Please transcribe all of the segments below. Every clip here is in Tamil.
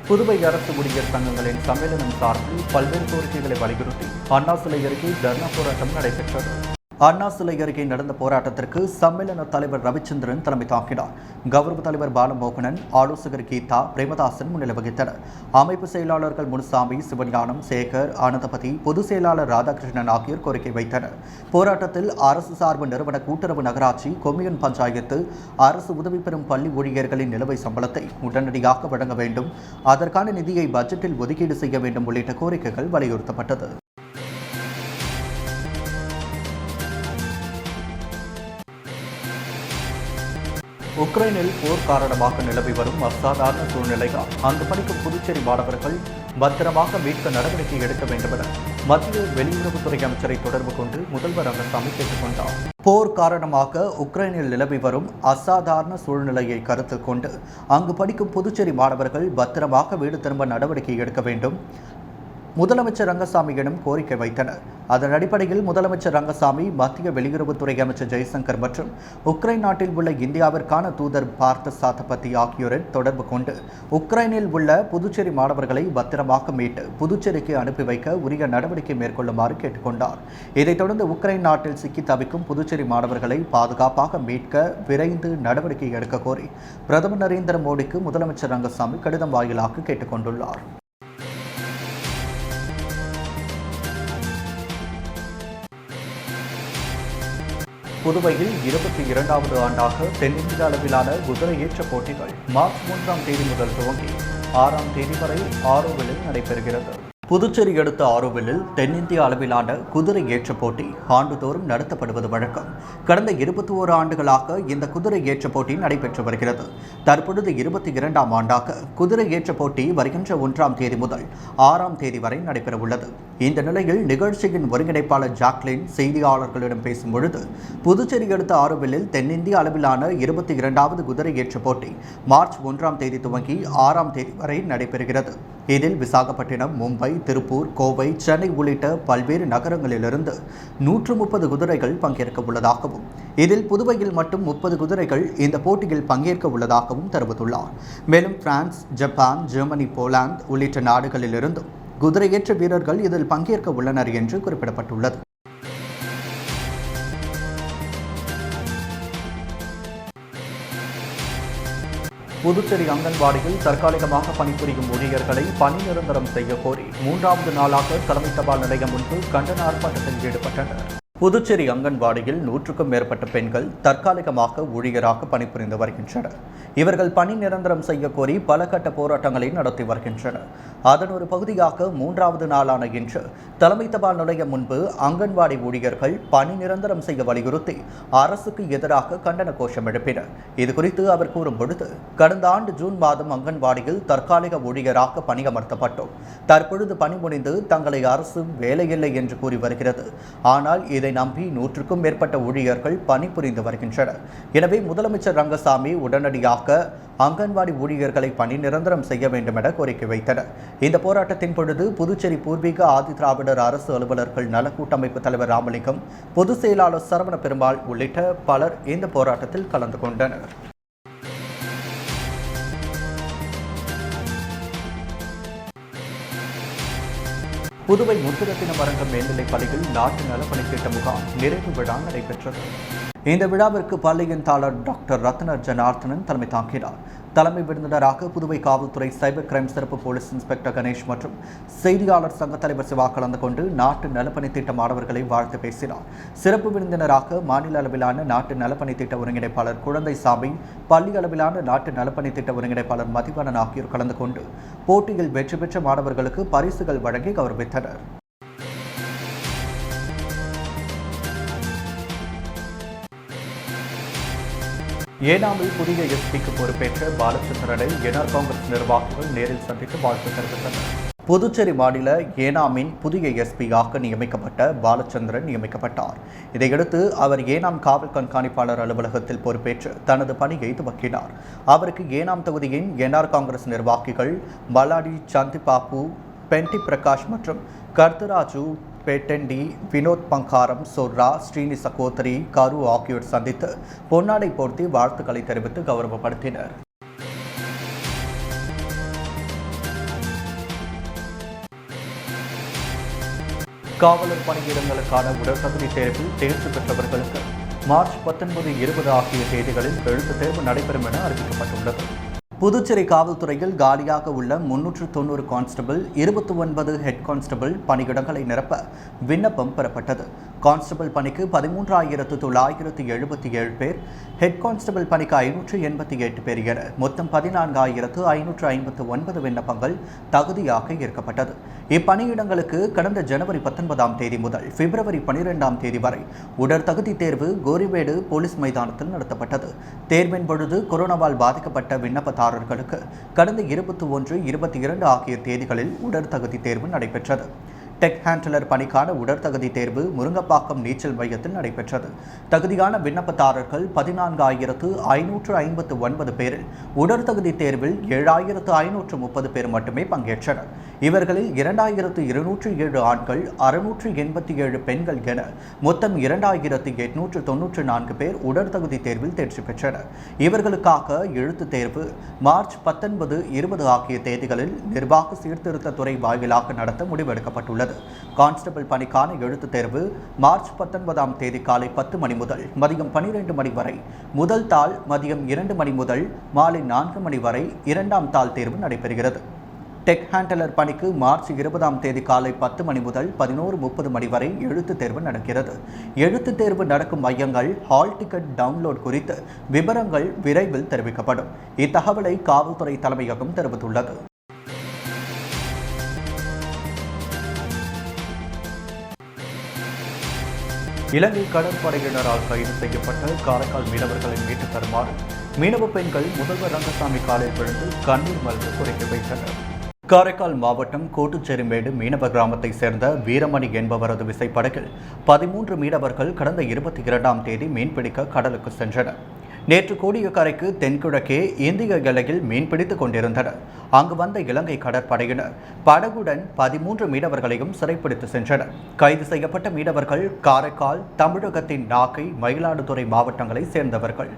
புதுவை அரசு ஊழியர் சங்கங்களின் சம்மேளனம் சார்பில் பல்வேறு கோரிக்கைகளை வலியுறுத்தி அண்ணா சிலை அருகே தர்ணா போராட்டம் நடைபெற்றது. அண்ணா சிலை அருகே நடந்த போராட்டத்திற்கு சம்மேளன தலைவர் ரவிச்சந்திரன் தலைமை தாங்கினார். கௌரவ தலைவர் பாலமோகனன், ஆலோசகர் கீதா, பிரேமதாசன் முன்னிலை வகித்தனர். அமைப்பு செயலாளர்கள் முனுசாமி, சிவஞானம், சேகர், ஆனந்தபதி, பொதுச் செயலாளர் ராதாகிருஷ்ணன் ஆகியோர் கோரிக்கை வைத்தனர். போராட்டத்தில் அரசு சார்பு நிறுவன கூட்டுறவு நகராட்சி, கொம்யூன் பஞ்சாயத்து, அரசு உதவி பெறும் பள்ளி ஊழியர்களின் நிலுவை சம்பளத்தை உடனடியாக வழங்க வேண்டும், அதற்கான நிதியை பட்ஜெட்டில் ஒதுக்கீடு செய்ய வேண்டும் உள்ளிட்ட கோரிக்கைகள் வலியுறுத்தப்பட்டது. உக்ரைனில் போர் காரணமாக நிலவி வரும் அசாதாரண சூழ்நிலையால் அங்கு படிக்கும் புதுச்சேரி மாணவர்கள் பத்திரமாக மீட்க நடவடிக்கை எடுக்க வேண்டும் என மத்திய வெளியுறவுத்துறை அமைச்சரை தொடர்பு கொண்டு முதல்வர் ரங்கசாமி கேட்டுக் கொண்டார். போர் காரணமாக உக்ரைனில் நிலவி வரும் அசாதாரண சூழ்நிலையை கருத்தில் கொண்டு அங்கு படிக்கும் புதுச்சேரி மாணவர்கள் பத்திரமாக வீடு திரும்ப நடவடிக்கை எடுக்க வேண்டும் முதலமைச்சர் ரங்கசாமியிடம் கோரிக்கை வைத்தனர். அதன் அடிப்படையில் முதலமைச்சர் ரங்கசாமி மத்திய வெளியுறவுத்துறை அமைச்சர் ஜெய்சங்கர் மற்றும் உக்ரைன் நாட்டில் உள்ள இந்தியாவிற்கான தூதர் பார்த்த சாத்தபதி ஆகியோரை தொடர்பு கொண்டு உக்ரைனில் உள்ள புதுச்சேரி மாணவர்களை பத்திரமாக மீட்டு புதுச்சேரிக்கு அனுப்பி வைக்க உரிய நடவடிக்கை மேற்கொள்ளுமாறு கேட்டுக்கொண்டார். இதைத் தொடர்ந்து உக்ரைன் நாட்டில் சிக்கி தவிக்கும் புதுச்சேரி மாணவர்களை பாதுகாப்பாக மீட்க விரைந்து நடவடிக்கை எடுக்க கோரி பிரதமர் நரேந்திர மோடிக்கு முதலமைச்சர் ரங்கசாமி கடிதம் வாயிலாக கேட்டுக்கொண்டுள்ளார். புதுவையில் 22வது ஆண்டாக தென்னிந்திய அளவிலான குதிரை ஏற்ற போட்டிகள் மார்ச் 3ஆம் தேதி முதல் துவங்கி 6ஆம் தேதி வரை ஆரோவிலில் நடைபெறுகிறது. புதுச்சேரி அடுத்த ஆரோவிலில் தென்னிந்திய அளவிலான குதிரை ஏற்ற போட்டி ஆண்டுதோறும் நடத்தப்படுவது வழக்கம். கடந்த 21 ஆண்டுகளாக இந்த குதிரை ஏற்ற போட்டி நடைபெற்று வருகிறது. தற்பொழுது 22ஆம் ஆண்டாக குதிரை ஏற்ற போட்டி வருகின்ற 1ஆம் தேதி முதல் 6ஆம் தேதி வரை நடைபெறவுள்ளது. இந்த நிலையில் நிகழ்ச்சியின் ஒருங்கிணைப்பாளர் ஜாக்லின் செய்தியாளர்களிடம் பேசும் பொழுது, புதுச்சேரி அடுத்த ஆரோவிலில் தென்னிந்திய அளவிலான 22வது குதிரை ஏற்ற போட்டி மார்ச் 1ஆம் தேதி துவங்கி 6ஆம் தேதி வரை நடைபெறுகிறது. இதில் விசாகப்பட்டினம், மும்பை, திருப்பூர், கோவை, சென்னை உள்ளிட்ட பல்வேறு நகரங்களிலிருந்து 130 குதிரைகள் பங்கேற்க உள்ளதாகவும், இதில் புதுவையில் மட்டும் 30 குதிரைகள் இந்த போட்டியில் பங்கேற்க உள்ளதாகவும் தெரிவித்துள்ளார். மேலும் பிரான்ஸ், ஜப்பான், ஜெர்மனி, போலாந்து உள்ளிட்ட நாடுகளிலிருந்தும் குதிரையேற்ற வீரர்கள் இதில் பங்கேற்க உள்ளனர் என்று குறிப்பிடப்பட்டுள்ளது. புதுச்சேரி அங்கன்வாடியில் தற்காலிகமாக பணிபுரியும் ஊழியர்களை பணி நிரந்தரம் செய்ய கோரி 3வது நாளாக தலைமை தபால் நிலையம் முன்பு கண்டன ஆர்ப்பாட்டத்தில் ஈடுபட்டனர். புதுச்சேரி அங்கன்வாடியில் 100க்கும் மேற்பட்ட பெண்கள் தற்காலிகமாக ஊழியராக பணிபுரிந்து வருகின்றனர். இவர்கள் பணி நிரந்தரம் செய்ய கோரி பல கட்ட போராட்டங்களை நடத்தி வருகின்றனர். அதன் ஒரு பகுதியாக 3வது நாளான இன்று தலைமை தபால் நிலையம் முன்பு அங்கன்வாடி ஊழியர்கள் பணி நிரந்தரம் செய்ய வலியுறுத்தி அரசுக்கு எதிராக கண்டன கோஷம் எழுப்பினர். இதுகுறித்து அவர் கூறும் பொழுது, கடந்த ஆண்டு ஜூன் மாதம் அங்கன்வாடியில் தற்காலிக ஊழியராக பணியமர்த்தப்பட்டோம். தற்பொழுது பணி முடிந்து தங்களை அரசு வேலையில்லை என்று கூறி வருகிறது. ஆனால் இதை நம்பி 100க்கும் மேற்பட்ட ஊழியர்கள் பணிபுரிந்து வருகின்றனர். எனவே முதலமைச்சர் ரங்கசாமி உடனடியாக அங்கன்வாடி ஊழியர்களை பணி நிரந்தரம் செய்ய வேண்டும் என கோரிக்கை வைத்தனர். இந்த போராட்டத்தின் பொழுது புதுச்சேரி பூர்வீக ஆதி திராவிடர் அரசு அலுவலர்கள் நல கூட்டமைப்பு தலைவர் ராமலிங்கம், பொதுச் செயலாளர் சரவண பெருமாள் உள்ளிட்ட பலர் இந்த போராட்டத்தில் கலந்து கொண்டனர். புதுவை முத்துரத்தினம் அரங்கம் மேல்நிலைப் பள்ளியில் நாட்டு நலப்பணி திட்ட முகாம் நிறைவு விழா நடைபெற்றது. இந்த விழாவிற்கு பள்ளியின் தாளர் டாக்டர் ரத்னர் ஜனார்த்தனன் தலைமை தாங்கினார். தலைமை விருந்தினராக புதுவை காவல்துறை சைபர் கிரைம் சிறப்பு போலீஸ் இன்ஸ்பெக்டர் கணேஷ் மற்றும் செய்தியாளர் சங்க தலைவர் சிவா கலந்து கொண்டு நாட்டு நலப்பணி திட்ட மாணவர்களை வாழ்த்து பேசினார். சிறப்பு விருந்தினராக மாநில அளவிலான நாட்டு நலப்பணி திட்ட ஒருங்கிணைப்பாளர் குழந்தைசாமி, பள்ளி அளவிலான நாட்டு நலப்பணி திட்ட ஒருங்கிணைப்பாளர் மதிவாணன் ஆகியோர் கலந்து கொண்டு போட்டியில் வெற்றி பெற்ற மாணவர்களுக்கு பரிசுகள் வழங்கி கௌரவித்தனர். ஏனாமில் புதிய எஸ்பிக்கு பொறுப்பேற்ற பாலச்சந்திரனை என்ஆர் காங்கிரஸ் நிர்வாகிகள் நேரில் சந்தித்து வாழ்த்து தெரிவித்தனர். புதுச்சேரி மாநில ஏனாமின் புதிய எஸ்பியாக நியமிக்கப்பட்ட பாலச்சந்திரன் நியமிக்கப்பட்டார். இதையடுத்து அவர் ஏனாம் காவல் கண்காணிப்பாளர் அலுவலகத்தில் பொறுப்பேற்று தனது பணியை துவக்கினார். அவருக்கு ஏனாம் தொகுதியின் என்ஆர் காங்கிரஸ் நிர்வாகிகள் மல்லாடி சந்திபாபு, பென்டி பிரகாஷ் மற்றும் கர்த்தராஜு பேட்டண்டி, வினோத் பங்காரம், சொர்ரா, ஸ்ரீனி சகோதரி, கரு ஆகியோர் சந்தித்து பொன்னாடை போர்த்தி வாழ்த்துக்களை தெரிவித்து கௌரவப்படுத்தினர். காவலர் பணியிடங்களுக்கான உடற்தகுதி தேர்வில் தேர்ச்சி பெற்றவர்களுக்கு மார்ச் 19, 20 ஆகிய தேதிகளில் எழுத்துத் தேர்வு நடைபெறும் என அறிவிக்கப்பட்டுள்ளது. புதுச்சேரி காவல்துறையில் காலியாக உள்ள 390 கான்ஸ்டபிள், 29 ஹெட் கான்ஸ்டபிள் பணியிடங்களை நிரப்ப விண்ணப்பம் பெறப்பட்டது. கான்ஸ்டபிள் பணிக்கு 13,977 பேர், ஹெட் கான்ஸ்டபிள் பணிக்கு 588 பேர் என மொத்தம் 14,559 விண்ணப்பங்கள் தகுதியாக ஏற்கப்பட்டது. இப்பணியிடங்களுக்கு கடந்த ஜனவரி 19ஆம் தேதி முதல் பிப்ரவரி 12ஆம் தேதி வரை உடற்தகுதி தேர்வு கோரிமேடு போலீஸ் மைதானத்தில் நடத்தப்பட்டது. தேர்வின் பொழுது கொரோனாவால் பாதிக்கப்பட்ட விண்ணப்பதாரர்களுக்கு கடந்த 21, 22 ஆகிய தேதிகளில் உடற்தகுதி தேர்வு நடைபெற்றது. டெக் ஹேண்டலர் பணிக்கான உடற்தகுதி தேர்வு முருங்கப்பாக்கம் நீச்சல் மையத்தில் நடைபெற்றது. தகுதியான விண்ணப்பதாரர்கள் 14,559 பேரில் உடற்தகுதி தேர்வில் 7,530 பேர் மட்டுமே பங்கேற்றனர். இவர்களில் 2,207 ஆண்கள், 687 பெண்கள் என மொத்தம் 2,894 பேர் உடற்தகுதி தேர்வில் தேர்ச்சி பெற்றனர். இவர்களுக்காக எழுத்துத் தேர்வு மார்ச் 19, 20 ஆகிய தேதிகளில் நிர்வாக சீர்திருத்த துறை வாயிலாக நடத்த முடிவெடுக்கப்பட்டுள்ளது. கான்ஸ்டபிள் பணிக்கான எழுத்துத் தேர்வு மார்ச் 19ஆம் தேதி காலை 10 மணி முதல் மதியம் 12 மணி வரை, முதல் தாள் மதியம் 2 மணி முதல் மாலை 4 மணி வரை, இரண்டாம் தாள் தேர்வு நடைபெறுகிறது. டெக் ஹேண்டலர் பணிக்கு மார்ச் 20ஆம் தேதி காலை 10 மணி முதல் 11:30 மணி வரை எழுத்துத் தேர்வு நடக்கிறது. எழுத்துத் தேர்வு நடக்கும் மையங்கள், ஹால் டிக்கெட் டவுன்லோட் குறித்து விவரங்கள் விரைவில் தெரிவிக்கப்படும். இத்தகவலை காவல்துறை தலைமையகம் தெரிவித்துள்ளது. இலங்கை கடற்படையினரால் கைது செய்யப்பட்ட காரைக்கால் மீனவர்களை மீட்டுத் தருமாறு மீனவ பெண்கள் முதல்வர் ரங்கசாமி காலில் விழுந்து கண்ணீர் மல்க கோரிக்கை வைத்தனர். காரைக்கால் மாவட்டம் கோட்டுச்சேரிமேடு மீனவ கிராமத்தை சேர்ந்த வீரமணி என்பவரது விசைப்படகில் 13 மீனவர்கள் கடந்த 22ஆம் தேதி மீன்பிடிக்க கடலுக்கு சென்றனர். நேற்று கோடியக்கரைக்கு தென்கிழக்கே இந்திய எல்லையில் மீன்பிடித்துக் கொண்டிருந்தனர். அங்கு வந்த இலங்கை கடற்படையினர் படகுடன் 13 மீனவர்களையும் சிறைப்பிடித்து சென்றனர். கைது செய்யப்பட்ட மீனவர்கள் காரைக்கால், தமிழகத்தின் நாகை, மயிலாடுதுறை மாவட்டங்களை சேர்ந்தவர்கள்.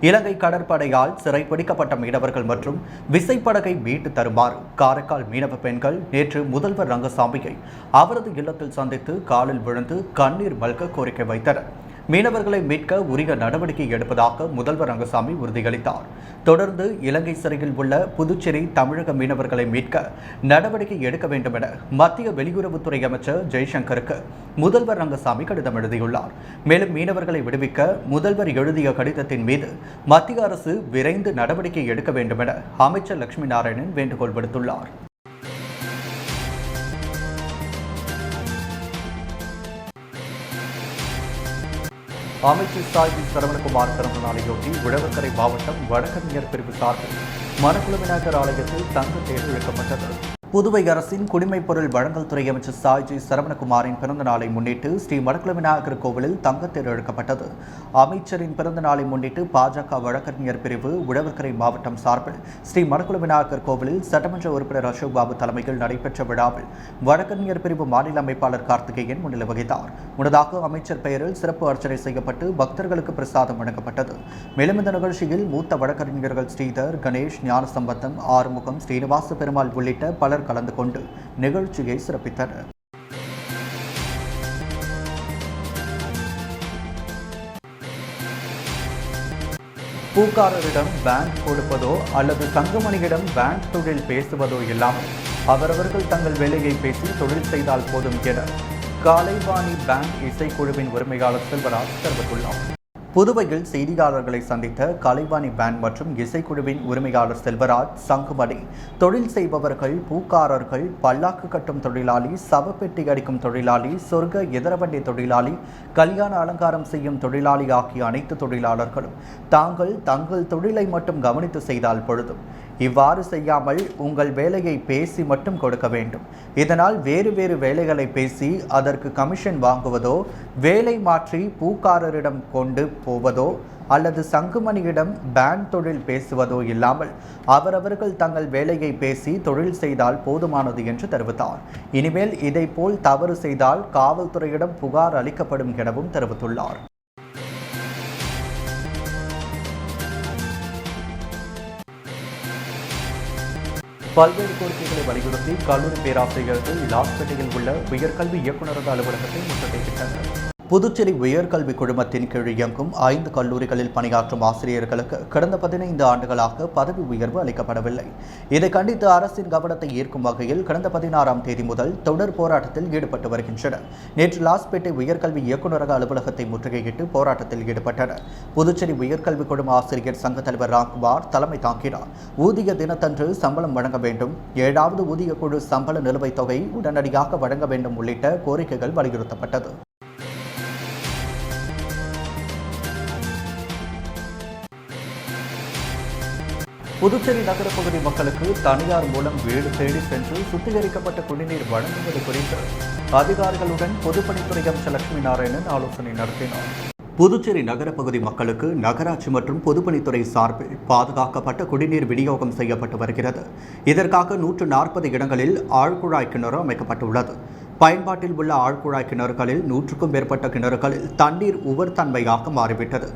இலங்கை கடற்படையால் சிறைப்பிடிக்கப்பட்ட மீனவர்கள் மற்றும் விசைப்படகை மீட்டு தருமாறு காரைக்கால் மீனவ பெண்கள் நேற்று முதல்வர் ரங்கசாமியை அவரது இல்லத்தில் சந்தித்து காலில் விழுந்து கண்ணீர் மல்க கோரிக்கை வைத்தனர். மீனவர்களை மீட்க உரிய நடவடிக்கை எடுப்பதாக முதல்வர் ரங்கசாமி உறுதியளித்தார். தொடர்ந்து இலங்கை சிறையில் உள்ள புதுச்சேரி, தமிழக மீனவர்களை மீட்க நடவடிக்கை எடுக்க வேண்டும் என மத்திய வெளியுறவுத்துறை அமைச்சர் ஜெய்சங்கருக்கு முதல்வர் ரங்கசாமி கடிதம் எழுதியுள்ளார். மேலும் மீனவர்களை விடுவிக்க முதல்வர் எழுதிய கடிதத்தின் மீது மத்திய அரசு விரைந்து நடவடிக்கை எடுக்க வேண்டும் என அமைச்சர் லட்சுமி நாராயணன் வேண்டுகோள் விடுத்துள்ளார். அமைச்சர் சாய்வி சரவணகுமார் பிறந்த நாளையொட்டி உழவர்கரை மாவட்டம் வடக்கன்னியர் பிரிவு சார்பில் மணக்குள விநாயகர் ஆலயத்தில் தங்க தேர் இழுக்கப்பட்டது. புதுவை அரசின் குடிமைப் பொருள் வழங்கல் துறை அமைச்சர் சாய்ஜி சரவணகுமாரின் பிறந்த நாளை முன்னிட்டு ஸ்ரீ மணக்குள விநாயகர் கோவிலில் தங்கத்தேர் இழுக்கப்பட்டது. அமைச்சரின் பிறந்த நாளை முன்னிட்டு பாஜக வழக்கறிஞர் பிரிவு உழவர்கரை மாவட்டம் சார்பில் ஸ்ரீ மணக்குள விநாயகர் கோவிலில் சட்டமன்ற உறுப்பினர் அசோக் பாபு தலைமையில் நடைபெற்ற விழாவில் வழக்கறிஞர் பிரிவு மாநில அமைப்பாளர் கார்த்திகேயன் முன்னிலை வகித்தார். முன்னதாக அமைச்சர் பெயரில் சிறப்பு அர்ச்சனை செய்யப்பட்டு பக்தர்களுக்கு பிரசாதம் வழங்கப்பட்டது. மேலும் இந்த நிகழ்ச்சியில் மூத்த வழக்கறிஞர்கள் ஸ்ரீதர், கணேஷ், ஞானசம்பந்தம், ஆறுமுகம், ஸ்ரீனிவாச பெருமாள் உள்ளிட்ட பலர் கலந்து கொண்டு நிகழ்ச்சியை சிறப்பித்தனர். பூக்காரரிடம் பேங்க் கொடுப்பதோ அல்லது தங்கமணியிடம் பேங்க் தொழில் பேசுவதோ இல்லாமல் அவரவர்கள் தங்கள் வேலையை பேசி தொழில் செய்தால் போதும் என கலைவாணி பேங்க் இசைக்குழுவின் உரிமையாளர் செல்வராஜ் தெரிவித்துள்ளார். புதுவையில் செய்தியாளர்களை சந்தித்த கலைவாணி பேண்ட் மற்றும் இசைக்குழுவின் உரிமையாளர் செல்வராஜ், சங்குமணி தொழில் செய்பவர்கள், பூக்காரர்கள், பல்லாக்கு கட்டும் தொழிலாளி, சவப்பெட்டி அடிக்கும் தொழிலாளி, சொர்க்க எதிரவண்டி தொழிலாளி, கல்யாண அலங்காரம் செய்யும் தொழிலாளி ஆகிய அனைத்து தொழிலாளர்களும் தங்கள் தொழிலை மட்டும் கவனித்து செய்தால் பொழுதும் இவ்வாறு செய்யாமல் உங்கள் வேலையை பேசி மட்டும் கொடுக்க வேண்டும். இதனால் வேறு வேலைகளை பேசி அதற்கு கமிஷன் வாங்குவதோ, வேலை மாற்றி பூக்காரரிடம் கொண்டு போவதோ அல்லது சங்குமணியிடம் பேண்ட் தொழில் பேசுவதோ இல்லாமல் அவரவர்கள் தங்கள் வேலையை பேசி தொழில் செய்தால் போதுமானது என்று தெரிவித்தார். இனிமேல் இதைப்போல் தவறு செய்தால் காவல்துறையிடம் புகார் அளிக்கப்படும் எனவும் தெரிவித்துள்ளார். பல்வேறு கோரிக்கைகளை வலியுறுத்தி கல்லூரி பேராசிரியர்கள் லாஸ்பேட்டையில் உள்ள உயர்கல்வி இயக்குநரக அலுவலகத்தை முற்றுகையிட்டனர். புதுச்சேரி உயர்கல்வி குழுமத்தின் கீழ் இயங்கும் 5 கல்லூரிகளில் பணியாற்றும் ஆசிரியர்களுக்கு கடந்த 15 ஆண்டுகளாக பதவி உயர்வு அளிக்கப்படவில்லை. இதை கண்டித்து அரசின் கவனத்தை ஈர்க்கும் வகையில் கடந்த 16ஆம் தேதி முதல் தொடர் போராட்டத்தில் ஈடுபட்டு வருகின்றனர். நேற்று லாஸ்பேட்டை உயர்கல்வி இயக்குநரக அலுவலகத்தை முற்றுகையிட்டு போராட்டத்தில் ஈடுபட்டனர். புதுச்சேரி உயர்கல்வி குழும ஆசிரியர் சங்க தலைவர் ராம்குமார் தலைமை தாங்கினார். ஊதிய தினத்தன்று சம்பளம் வழங்க வேண்டும், 7வது ஊதிய குழு சம்பள நிலுவைத் தொகை உடனடியாக வழங்க வேண்டும் உள்ளிட்ட கோரிக்கைகள் வலியுறுத்தப்பட்டது. புதுச்சேரி நகரப்பகுதி மக்களுக்கு தனியார் மூலம் வீடு தேடி சென்று சுத்திகரிக்கப்பட்ட குடிநீர் வழங்குவது குறித்து அதிகாரிகளுடன் பொதுப்பணித்துறை அமைச்சர் லட்சுமி நாராயணன் ஆலோசனை நடத்தினார். புதுச்சேரி நகரப்பகுதி மக்களுக்கு நகராட்சி மற்றும் பொதுப்பணித்துறை சார்பில் பாதுகாக்கப்பட்ட குடிநீர் விநியோகம் செய்யப்பட்டு வருகிறது. இதற்காக 140 இடங்களில் ஆழ்குழாய் கிணறு அமைக்கப்பட்டுள்ளது. பயன்பாட்டில் உள்ள ஆழ்குழாய் கிணறுகளில் 100க்கும் மேற்பட்ட கிணறுகளில் தண்ணீர் உவர்த்தன்மையாக மாறிவிட்டது.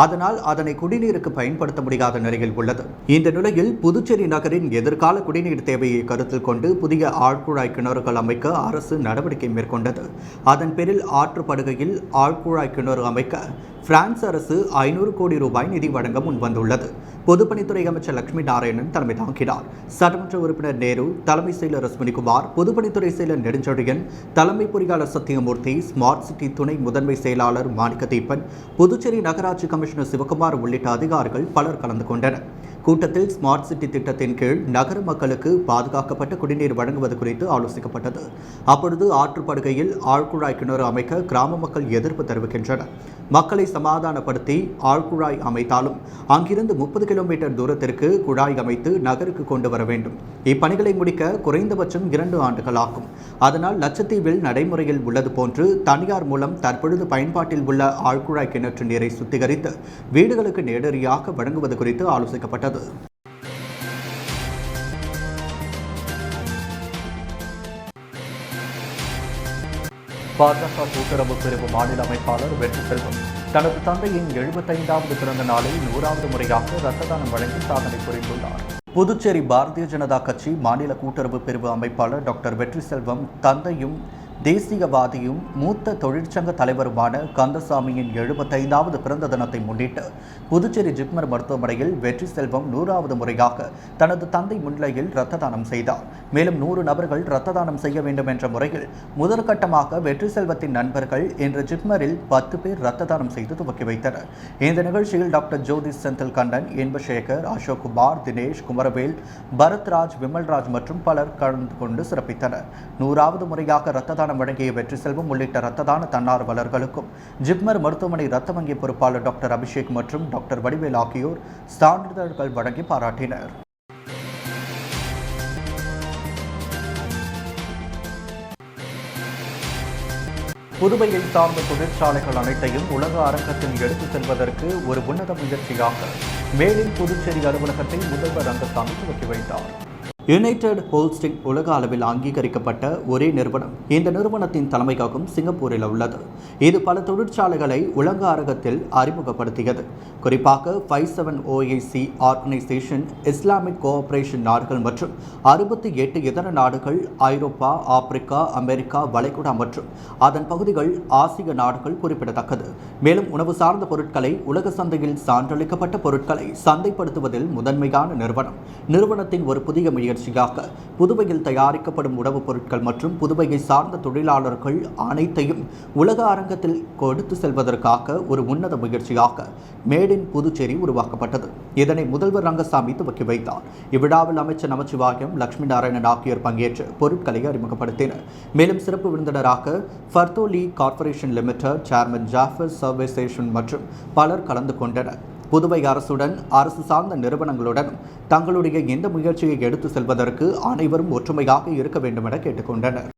அதனால் அதனை குடிநீருக்கு பயன்படுத்த முடியாத நிலையில் உள்ளது. இந்த நிலையில் புதுச்சேரி நகரின் எதிர்கால குடிநீர் தேவையை கருத்தில் கொண்டு புதிய ஆழ்குழாய் கிணறுகள் அமைக்க அரசு நடவடிக்கை மேற்கொண்டது. அதன் பேரில் ஆற்றுப்படுகையில் ஆழ்குழாய் கிணறு அமைக்க பிரான்ஸ் அரசு 500 கோடி ரூபாய் நிதி வழங்க முன்வந்துள்ளது. பொதுப்பணித்துறை அமைச்சர் லட்சுமி நாராயணன் தலைமை தாங்கினார். சட்டமன்ற உறுப்பினர் நேரு, தலைமை செயலர் ரஸ்மினிகுமார், பொதுப்பணித்துறை செயலர் நெடுஞ்செழியன், தலைமை பொறியாளர் சத்தியமூர்த்தி, ஸ்மார்ட் சிட்டி துணை முதன்மை செயலாளர் மாணிக்கதீபன், புதுச்சேரி நகராட்சி கமிஷனர் சிவகுமார் உள்ளிட்ட அதிகாரிகள் பலர் கலந்து கொண்டனர். கூட்டத்தில் ஸ்மார்ட் சிட்டி திட்டத்தின் கீழ் நகர மக்களுக்கு பாதுகாக்கப்பட்ட குடிநீர் வழங்குவது குறித்து ஆலோசிக்கப்பட்டது. அப்பொழுது ஆற்றுப்படுகையில் ஆழ்குழாய் கிணறு அமைக்க கிராம மக்கள் எதிர்ப்பு தெரிவிக்கின்றனர். மக்களை சமாதானப்படுத்தி ஆழ்குழாய் அமைத்தாலும் அங்கிருந்து 30 கிலோமீட்டர் தூரத்திற்கு குழாய் அமைத்து நகருக்கு கொண்டு வர வேண்டும். இப்பணிகளை முடிக்க குறைந்தபட்சம் 2 ஆண்டுகள் ஆகும். அதனால் லட்சத்தீவில் நடைமுறையில் உள்ளது போன்று தனியார் மூலம் தற்பொழுது பயன்பாட்டில் உள்ள ஆழ்குழாய் கிணற்று நீரை சுத்திகரித்து வீடுகளுக்கு நேரடியாக வழங்குவது குறித்து ஆலோசிக்கப்பட்டது. பாஜக கூட்டுறவு பிரிவு மாநில அமைப்பாளர் வெற்றி செல்வம் தனது தந்தையின் 75வது பிறந்த நாளில் 100வது முறையாக ரத்த தானம் வழங்கி சாதனை புரிந்துள்ளார். புதுச்சேரி பாரதிய ஜனதா கட்சி மாநில கூட்டுறவு பிரிவு அமைப்பாளர் டாக்டர் வெற்றி செல்வம் தந்தையும் தேசியவாதியும் மூத்த தொழிற்சங்க தலைவருமான கந்தசாமியின் 75வது பிறந்த தினத்தை முன்னிட்டு புதுச்சேரி ஜிப்மர் மருத்துவமனையில் வெற்றி செல்வம் 100வது முறையாக தனது தந்தை முன்னிலையில் இரத்த தானம் செய்தார். மேலும் 100 நபர்கள் இரத்த தானம் செய்ய வேண்டும் என்ற முறையில் முதற்கட்டமாக வெற்றி செல்வத்தின் நண்பர்கள் இன்று ஜிப்மரில் 10 பேர் இரத்த தானம் செய்து துவக்கி வைத்தனர். இந்த நிகழ்ச்சியில் டாக்டர் ஜோதி செந்தில் கண்ணன், இன்பசேகர், அசோக் குமார், தினேஷ், குமரவேல், பரத்ராஜ், விமல்ராஜ் மற்றும் பலர் கலந்து கொண்டு சிறப்பித்தனர். 100வது முறையாக இரத்த தானம் வழங்கிய வெற்றி செல்வம் உள்ளிட்ட இரத்த தான தன்னார்வலர்களுக்கும் ஜிப்மர் மருத்துவமனை இரத்த வங்கி பொறுப்பாளர் டாக்டர் அபிஷேக் மற்றும் டாக்டர் வடிவேல் ஆகியோர் சான்றிதழ்கள் வழங்கி பாராட்டினர். புதுவையை சார்ந்த தொழிற்சாலைகள் அனைத்தையும் உலக அரங்கத்தில் எடுத்துச் செல்வதற்கு ஒரு உன்னத முயற்சியாக மேலின் புதுச்சேரி அலுவலகத்தை முதல்வர் ரங்கசாமி துவக்கி வைத்தார். யுனைடெட் ஹோல்ஸ்டிங் உலக அளவில் அங்கீகரிக்கப்பட்ட ஒரே நிறுவனம். இந்த நிறுவனத்தின் தலைமையகம் சிங்கப்பூரில் உள்ளது. இது பல தொழிற்சாலைகளை உலக அரங்கத்தில் அறிமுகப்படுத்தியது. குறிப்பாக 57 OIC ஆர்கனைசேஷன், இஸ்லாமிக் கோஆபரேஷன் நாடுகள் மற்றும் 68 இதர நாடுகள், ஐரோப்பா, ஆப்பிரிக்கா, அமெரிக்கா, வளைகுடா மற்றும் அதன் பகுதிகள், ஆசிய நாடுகள் குறிப்பிடத்தக்கது. மேலும் உணவு சார்ந்த பொருட்களை உலக சந்தையில் சான்றளிக்கப்பட்ட பொருட்களை சந்தைப்படுத்துவதில் முதன்மையான நிறுவனம். நிறுவனத்தின் ஒரு புதிய முயற்சியாக புதுவையில் தயாரிக்கப்படும் உணவுப் பொருட்கள் மற்றும் புதுவையை சார்ந்த தொழிலாளர்கள் அனைத்தையும் உலக அரங்கத்தில் கொடுத்து செல்வதற்காக ஒரு உன்னத முயற்சியாக மேட் இன் புதுச்சேரி உருவாக்கப்பட்டது. இதனை முதல்வர் ரங்கசாமி துவக்கி வைத்தார். இவ்விழாவில் அமைச்சர் நமச்சிவாயம், லட்சுமி நாராயணன் ஆகியோர் பங்கேற்று பொருட்களை அறிமுகப்படுத்தினர். மேலும் சிறப்பு விருந்தினராக ஃபர்தோலி கார்ப்பரேஷன் லிமிடெட் சேர்மன் ஜாஃபர் சர்வேசேஷன் மற்றும் பலர் கலந்து கொண்டனர். புதுவை அரசுடன், அரசு சார்ந்த நிறுவனங்களுடன் தங்களுடைய இந்த முயற்சியை எடுத்து செல்வதற்கு அனைவரும் ஒற்றுமையாக இருக்க வேண்டும் என கேட்டுக்கொண்டனர்.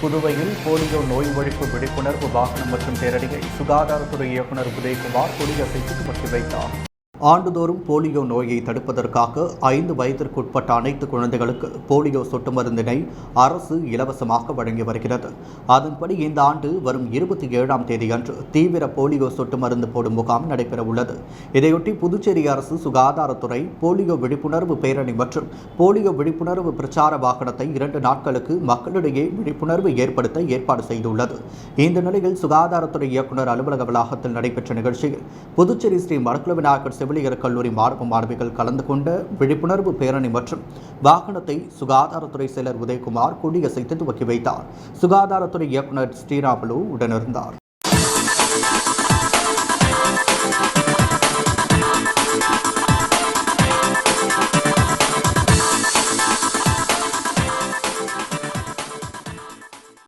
புதுவையில் போலியோ நோய் ஒழிப்பு விழிப்புணர்வு வாகனம் மற்றும் பேரணியை சுகாதாரத்துறை இயக்குநர் உதயகுமார் கொடியசைத்து துவக்கி வைத்தார். ஆண்டுதோறும் போலியோ நோயை தடுப்பதற்காக 5 வயதிற்குட்பட்ட அனைத்து குழந்தைகளுக்கு போலியோ சொட்டு மருந்தினை அரசு இலவசமாக வழங்கி வருகிறது. அதன்படி இந்த ஆண்டு வரும் 27ஆம் தேதியன்று தீவிர போலியோ சொட்டு மருந்து போடும் முகாம் நடைபெறவுள்ளது. இதையொட்டி புதுச்சேரி அரசு சுகாதாரத்துறை போலியோ விழிப்புணர்வு பேரணி மற்றும் போலியோ விழிப்புணர்வு பிரச்சார வாகனத்தை 2 நாட்களுக்கு மக்களிடையே விழிப்புணர்வு ஏற்படுத்த ஏற்பாடு செய்துள்ளது. இந்த நிலையில் சுகாதாரத்துறை இயக்குநர் அலுவலக வளாகத்தில் நடைபெற்ற நிகழ்ச்சியில் புதுச்சேரி ஸ்ரீ மடக்குள விநாயகர் செவிலியர் கல்லூரி மாணவ மாணவிகள் கலந்து கொண்ட விழிப்புணர்வு பேரணி மற்றும் வாகனத்தை சுகாதாரத்துறை செயலர் உதயகுமார் கொடியசைத்து துவக்கி வைத்தார். சுகாதாரத்துறை இயக்குநர் ஸ்ரீராமுலு உடனிருந்தார்.